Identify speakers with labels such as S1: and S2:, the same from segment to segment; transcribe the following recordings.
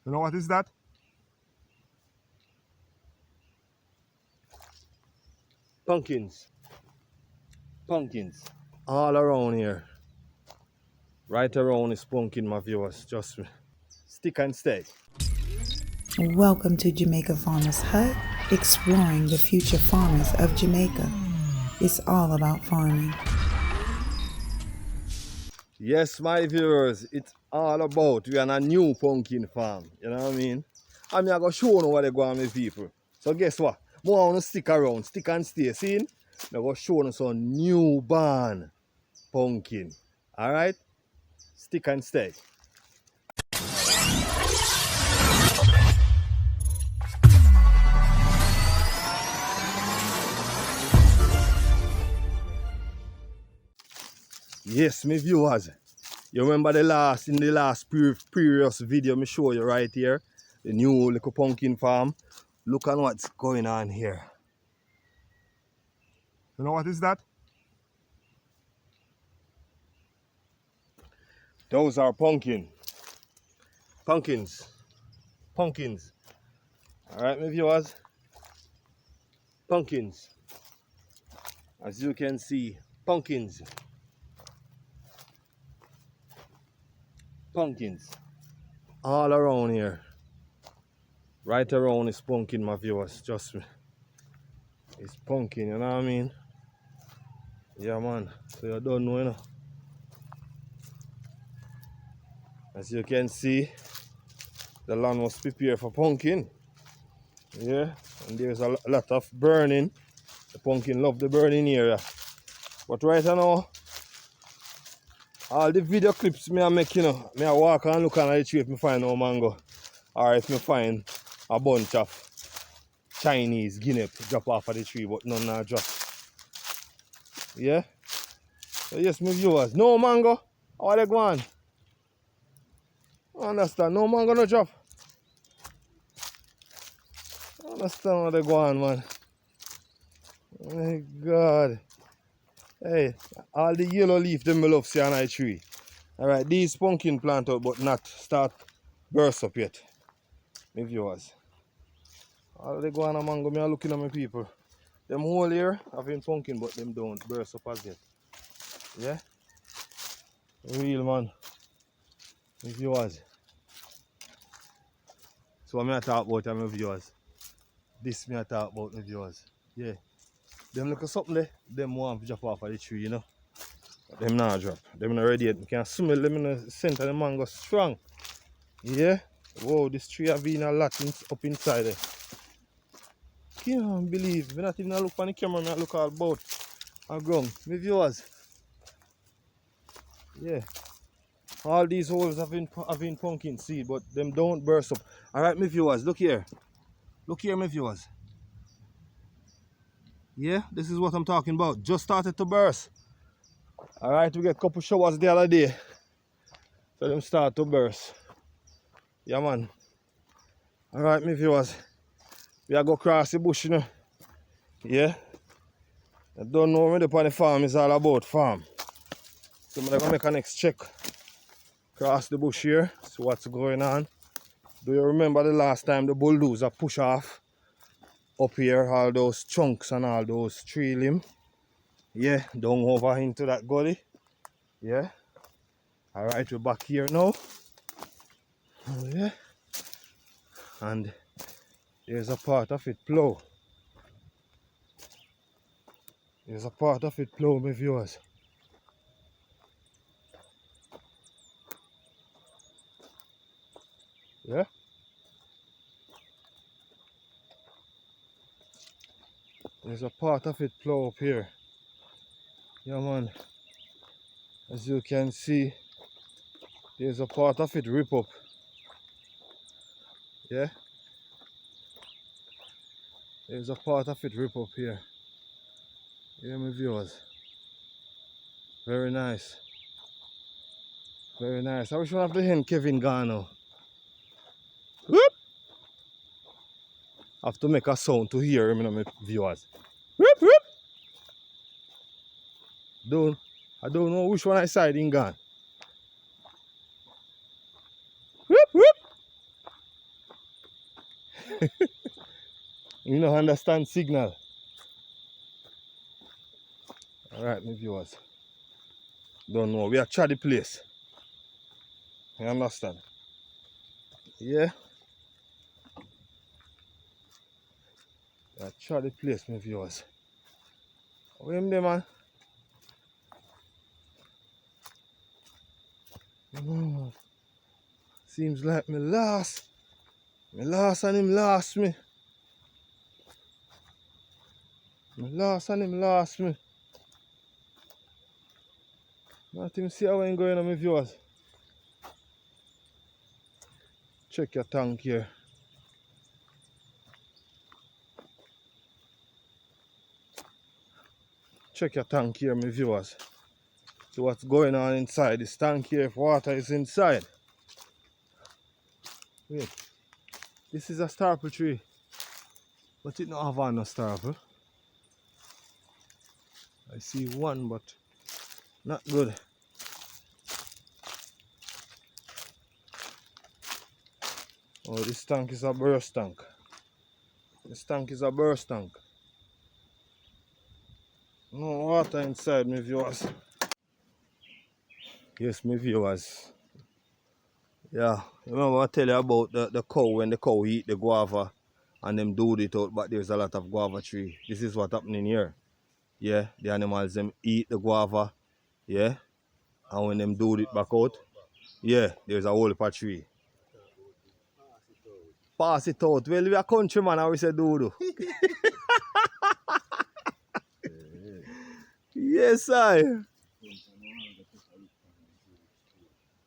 S1: You know what is that? Pumpkins. Pumpkins. All around here. Right around is pumpkin, my viewers. Just stick and stay.
S2: Welcome to Jamaica Farmers Hut, exploring the future farmers of Jamaica. It's all about farming.
S1: Yes, my viewers, it's all about we are on a new pumpkin farm. You know what I mean? I'm going to show you what they go on with people. So guess what? More want to stick around, stick and stay. See? I'm going to show you some newborn pumpkin. Alright? Stick and stay. Yes, my viewers. You remember in the last previous video me show you right here, the new little pumpkin farm. Look at what's going on here. You know what is that? Those are pumpkins. Pumpkins. Alright, my viewers. Pumpkins. As you can see, pumpkins. Pumpkins. All around here. Right around is pumpkin, my viewers. Just me. It's pumpkin, you know what I mean? Yeah, man. So you don't know, you know. As you can see, the land was prepared for pumpkin. Yeah, and there's a lot of burning. The pumpkin love the burning area. But right now, all the video clips me I make, you know, me I walk and look on the tree if me find no mango. Or if me find a bunch of Chinese guinea drop off of the tree, but none not drop. Yeah? So yes, my viewers, no mango. How are they going? I understand, no mango no drop. I understand how they go on, man. Oh my God. Hey, all the yellow leaf them me love see on the tree. Alright, these pumpkin plant out but not start burst up yet. My viewers. All they go on a mango, me are looking at my people. Them whole here having pumpkin but them don't burst up as yet. Yeah? Real man. My viewers. So what I talk about my viewers. This me I talk about my viewers. Yeah. Them look at something there, them want to drop off of the tree, you know. But them not drop. Them not ready yet. You can smell them in the center of the mango strong. Yeah? Whoa, this tree have been a lot up inside there. Can't believe. Me not even look on the camera, me look all about and ground. My viewers. Yeah. All these holes have been pumpkin seed, but them don't burst up. Alright, my viewers, look here. Look here, my viewers. Yeah, this is what I'm talking about. Just started to burst. Alright, we get a couple showers the other day. So them start to burst. Yeah, man. Alright, my viewers. We are go cross the bush, you know. Yeah. I don't know what the farm is all about, farm. So I'm going to make a next check. Cross the bush here. See what's going on. Do you remember the last time the bulldozer push off up here all those chunks and all those tree limb? Yeah, down over into that gully. Yeah. Alright, we're back here now. Oh, yeah. And there's a part of it plow. There's a part of it plow, my viewers. Yeah. There's a part of it plow up here. Yeah, man. As you can see, there's a part of it rip up. Yeah. There's a part of it rip up here. Yeah, my viewers. Very nice. Very nice. I wish one of the hen Kevin gone now. Whoop! I have to make a sound to hear him, you know, my viewers. Whoop, whoop! I don't know which one I side in gone. Whoop, whoop! You don't understand signal. Alright, my viewers. Don't know. We are try the place. You understand? Yeah. We are try the place, my viewers. Where him there, man? Oh, seems like me lost. Me lost and him lost me. Me lost and him lost me. Nothing see how I'm going on, my viewers. Check your tank here. Check your tank here, my viewers. See what's going on inside this tank here if water is inside. Wait, this is a star apple tree, but it don't have on no star apple. I see one, but not good. Oh, this tank is a burst tank. This tank is a burst tank. No water inside, my viewers. Yes, my viewers. Yeah, remember I tell you about the cow when the cow eat the guava and them do it out, but there's a lot of guava tree. This is what's happening here. Yeah, the animals them eat the guava. Yeah, and when them do it back out, yeah, there's a whole heap of tree. Pass it out. Well, we are countryman and we say do. Yes, I.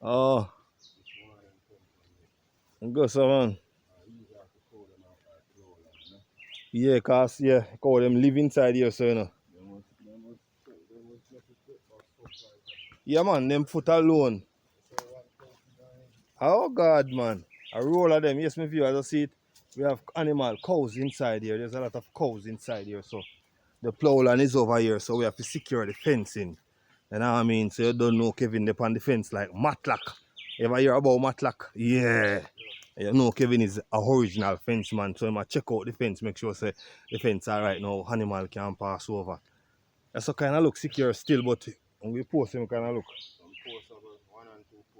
S1: Oh. Go so man. Yeah, cause yeah, cow them live inside here, so you know. Yeah man, them foot alone. Oh God man. A roll of them. Yes, my viewers, I see it. We have animal cows inside here. There's a lot of cows inside here, so the plow land is over here, so we have to secure the fencing. You know what I mean? So you don't know Kevin upon the fence like matlock. Ever hear about matlock? Yeah. You know Kevin is a original fence man, so I must check out the fence, make sure say the fence alright now, animal can pass over. That's a kind of look secure still, but when we post them kind of look.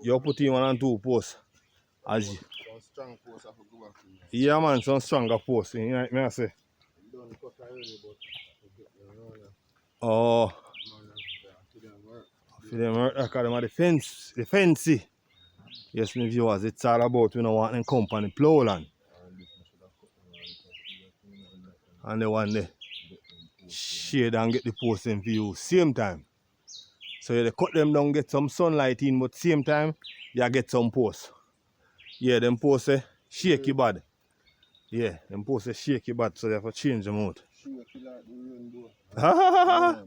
S1: You put in 1 and 2 posts. As you.
S3: Some strong posts have to go back in.
S1: Yeah man, some stronger posts, you know what I say?
S3: Don't cut already, but
S1: Oh.
S3: for them work.
S1: For them work, because them are the fence, the fencey. Yes, my viewers, it's all about we don't want them company plow land. And the one there shade and get the post in view same time. So you cut them down, get some sunlight in, but same time you get some posts. Yeah, them posts shaky bad. Yeah, them posts shaky bad, so they have to change them out.
S3: Shaky like the rainbow.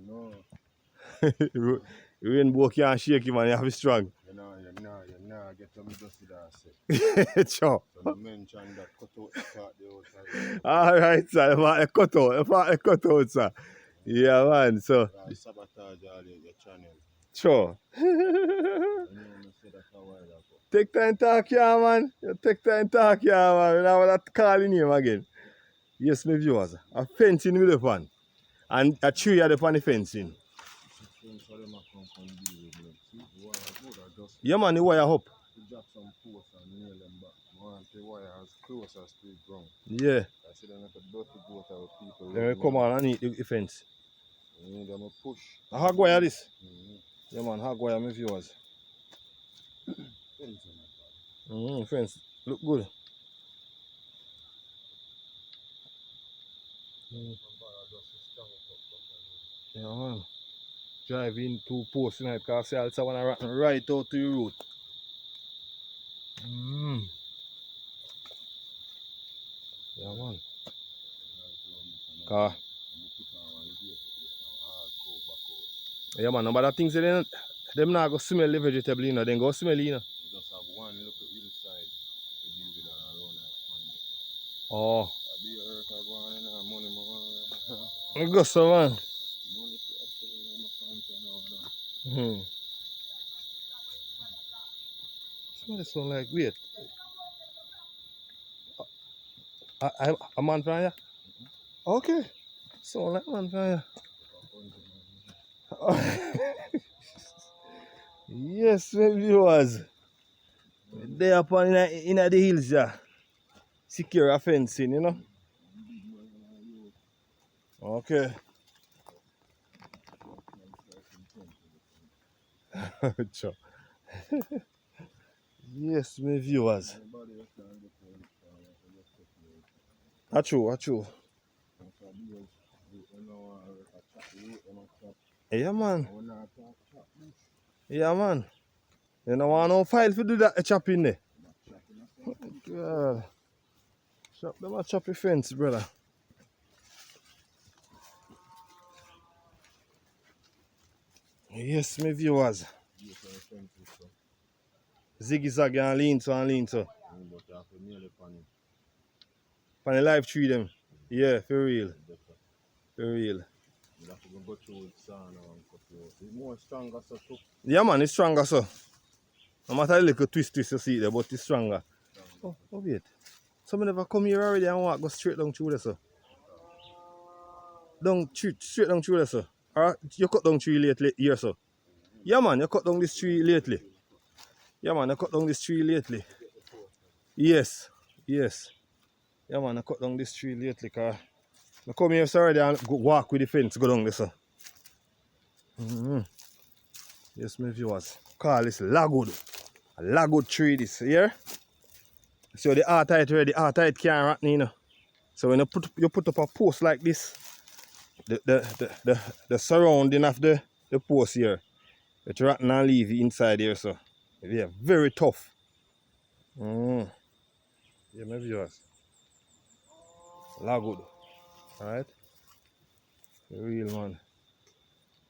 S3: No.
S1: Rainbow can't shake you, man, you have to be strong.
S3: You know, get them dusty that set.
S1: Sure.
S3: So you mentioned that cut out the part the outside.
S1: Alright, sir, the cut out, sir. Yeah, man, so.
S3: Sabotage all your channel.
S1: Sure. Take time talk here, man. You take time talk here, man. You know what calling him again. Yes, my viewers. A fencing with the fan. And a tree at the fan fencing. Yeah, man, the wire up.
S3: Drop some posts and nail them back. I want the wire as close as to the ground.
S1: Yeah.
S3: I see them like a dirty goat out people.
S1: Then we come on and eat the fence.
S3: You need them to push.
S1: A hog wire this? Yeah, man, hog wire, my viewers. Fence. Look good. Yeah, man. Driving 2 posts tonight because I also want to rotten right out to your road. Yeah, man. Car. Yeah, man. No matter things, them not go smell the vegetable, you know. Then go smell, you know.
S3: You just have one look at either side to deal with that around and find it.
S1: Oh.
S3: I be a earth I go on and money more.
S1: I go so, man.
S3: Money to actually in my country now.
S1: Smell this one like weird. A man from here? Okay. So like man from here. Yes, my viewers. They up on in the hills, yeah. Secure a fencing, you know. Okay. Sure. Yes, my viewers. That's true, that's true. Yeah, man. Yeah, man. You don't want no file to do that chopping there. God. Chop them a choppy fence, brother. Yes, my viewers. Ziggy zag and lean to and lean to. Pan the live tree them. Yeah, for real. For real. Yeah, man, it's stronger, so. No matter the little twist you see it there, but it's stronger. Oh, wait. Some never come here already and walk go straight down through there, so. Straight down through there, so. Or you cut down tree lately here, so. Yeah, man, you cut down this tree lately. Yeah, man, I cut down this tree lately. Yes, yes. Yeah, man, I cut down this tree lately, because I come here already and go walk with the fence, go down this, so. Yes, my viewers. Call this lagwood. A lagwood tree this here. So the R-tight already, the R-tight can't rot, you know. So when you put up a post like this, the surrounding of the post here, it rotten and leave it inside here, so yeah, very tough. Yeah, my viewers. Lagwood. Alright? Real man.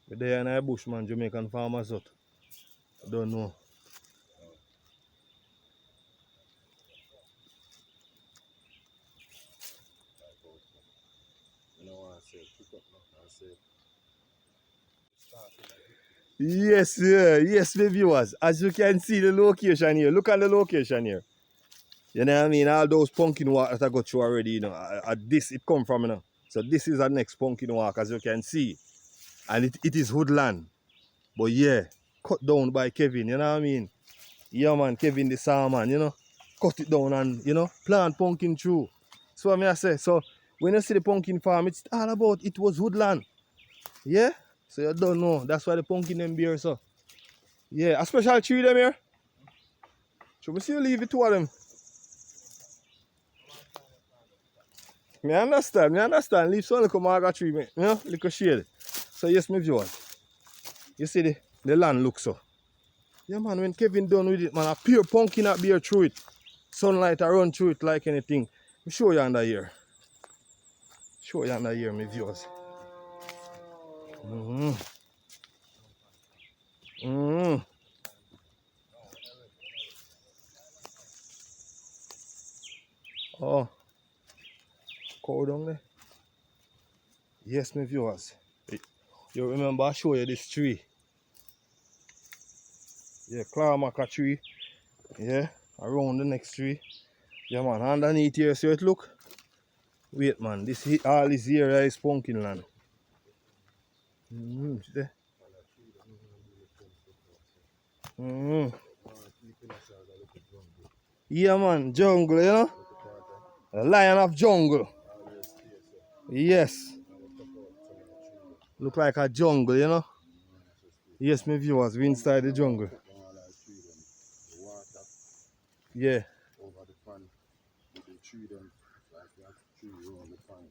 S1: We're there in a bush, man, Jamaican farmers hut. I don't know. Yes, yeah, yes, my viewers. As you can see the location here, look at the location here. You know what I mean? All those pumpkin walk that I got through already, you know, this it come from, you know. So this is our next pumpkin walk, as you can see. And it is woodland. But yeah, cut down by Kevin, you know what I mean? Yeah, man, Kevin the salmon, you know. Cut it down and, you know, plant pumpkin through. So what I say, so when you see the pumpkin farm, it's all about it was woodland. Yeah? So you don't know. That's why the pumpkin them beer, so. Yeah, a special tree them here. Should we see you leave it to them? Me understand. Leave some little marga tree, you know, little shade. So yes, my viewers. You see the land look so. Yeah, man, when Kevin done with it, man, a pure pumpkin that beer through it. Sunlight I run through it like anything. I'll show you under here. Show you under here, my viewers. Oh, cow down there. Yes, my viewers. You remember I show you this tree. Yeah, Clamaca tree. Yeah, around the next tree. Yeah, man, underneath here, see it look? Wait, man, all this area is pumpkin land. See? Yeah, man, jungle, you know? A lion of jungle. Yes. Look like a jungle, you know? Yes, my viewers, we inside the jungle. Yeah.
S3: Over the pan, with the tree them, like that tree around the pan.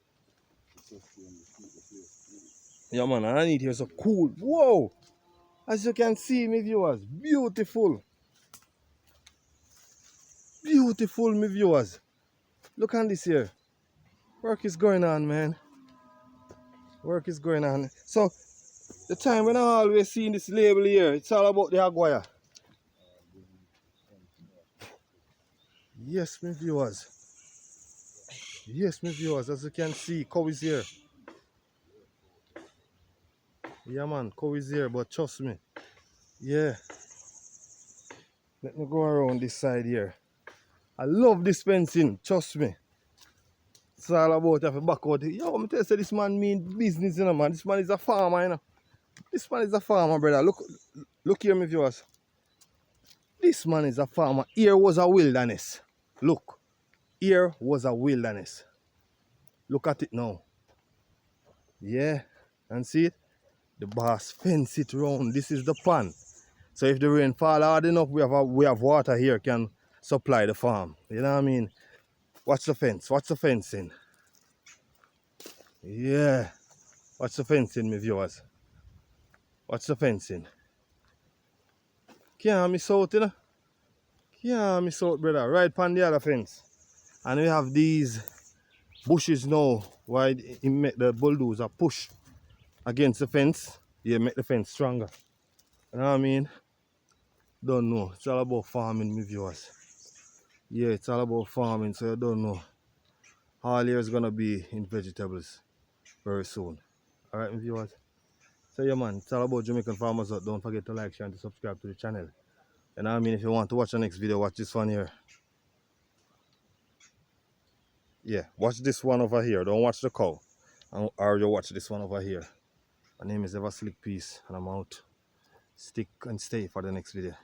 S1: Yeah, man, underneath here so cool. Whoa! As you can see, my viewers, beautiful. Beautiful, my viewers. Look at this here. Work is going on, man. Work is going on. So, the time when I always see this label here, it's all about the aguaya. Yes, my viewers. Yes, my viewers, as you can see, cow is here. Yeah, man, cow is here, but trust me. Yeah. Let me go around this side here. I love this fencing, trust me. It's all about if you back out. Yo, I'm tell you, say this man mean business, you know, man. This man is a farmer, you know. This man is a farmer, brother. Look here, my viewers. This man is a farmer. Here was a wilderness. Look. Here was a wilderness. Look at it now. Yeah. And see it? The boss fence it round. This is the pond. So if the rain fall hard enough, we have water here can supply the farm. You know what I mean? Watch the fence. Watch the fencing. Yeah. Watch the fencing, my viewers. Watch the fencing. Can't miss out, you know? Can't miss out, brother. Right upon the other fence. And we have these bushes now. Why it make the bulldozer push against the fence. Yeah, make the fence stronger. You know what I mean? Don't know. It's all about farming, my viewers. Yeah, it's all about farming, so you don't know. All here is gonna be in vegetables very soon. Alright, my viewers. So yeah, man, it's all about Jamaican farmers. Don't forget to like, share, and to subscribe to the channel. You know what I mean? If you want to watch the next video, watch this one here. Yeah, watch this one over here. Don't watch the cow. Or you watch this one over here. My name is Ever Slick Peace, and I'm out. Stick and stay for the next video.